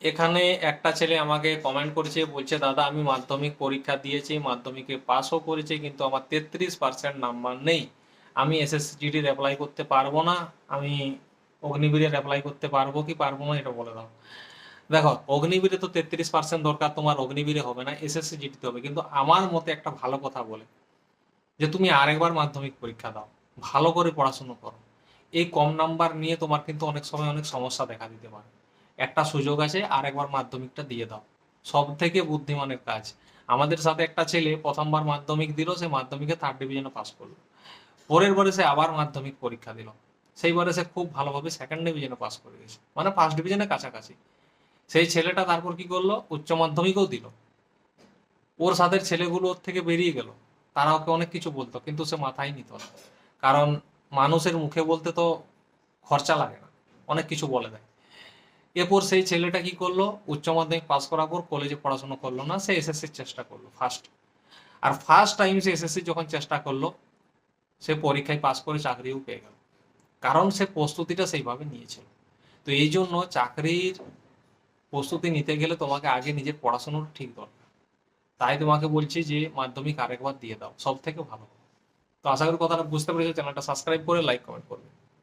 এখানে একটা ছেলে আমাকে কমেন্ট করেছে, বলছে দাদা আমি মাধ্যমিক পরীক্ষা দিয়েছি, মাধ্যমিকে পাসও করেছি, কিন্তু আমার 33% নাম্বার নেই, আমি এসএসসিজিডির অ্যাপ্লাই করতে পারবো না, আমি অগ্নিবীরের অ্যাপ্লাই করতে পারবো কি পারবো না এটা বলে দাও। দেখো, অগ্নিবীরে তো 33% দরকার, তোমার অগ্নিবীরে হবে না, এসএসসিজিডিতে হবে। কিন্তু আমার মতে একটা ভালো কথা বলে যে তুমি আরেকবার মাধ্যমিক পরীক্ষা দাও, ভালো করে পড়াশুনো করো। এই কম নাম্বার নিয়ে তোমার কিন্তু অনেক সময় অনেক সমস্যা দেখা দিতে পারে। একটা সুযোগ আছে, আরেকবার মাধ্যমিকটা দিয়ে দাও, সব থেকে বুদ্ধিমানের কাজ। আমাদের সাথে একটা ছেলে প্রথমবার মাধ্যমিক দিল, সে মাধ্যমিকে 3rd ডিভিশনে পাস করলো। পরের বারে সে আবার মাধ্যমিক পরীক্ষা দিল, সেইবারে সে খুব ভালোভাবে 2nd ডিভিশনে পাস করে গেছে, মানে 1st ডিভিশনের কাছাকাছি। সেই ছেলেটা তারপর কি করলো, উচ্চ মাধ্যমিকও দিল। ওর সাথে ছেলেগুলো ওর থেকে বেরিয়ে গেল, তারা ওকে অনেক কিছু বলতো কিন্তু সে মাথায় নিত না। কারণ মানুষের মুখে বলতে তো খরচা লাগে না, অনেক কিছু বলে দেয়। এরপর সেই ছেলেটা কি করলো, উচ্চ মাধ্যমিক পাস করার পর কলেজে পড়াশোনা করলো না, সে এসএসসির চেষ্টা করলো ফার্স্ট। আর ফার্স্ট টাইম সে এসএসসি যখন চেষ্টা করলো, সে পরীক্ষায় পাস করে চাকরিও পেয়ে গেল, কারণ সে প্রস্তুতিটা সেইভাবে নিয়েছিল। তো এই জন্য চাকরির প্রস্তুতি নিতে গেলে তোমাকে আগে নিজের পড়াশোনার ঠিক দরকার। তাই তোমাকে বলছি যে মাধ্যমিক আরেকবার দিয়ে দাও, সব থেকে ভালো। তো আশা করি কথাটা বুঝতে পেরেছো, চ্যানেলটা সাবস্ক্রাইব করে লাইক কমেন্ট করবে।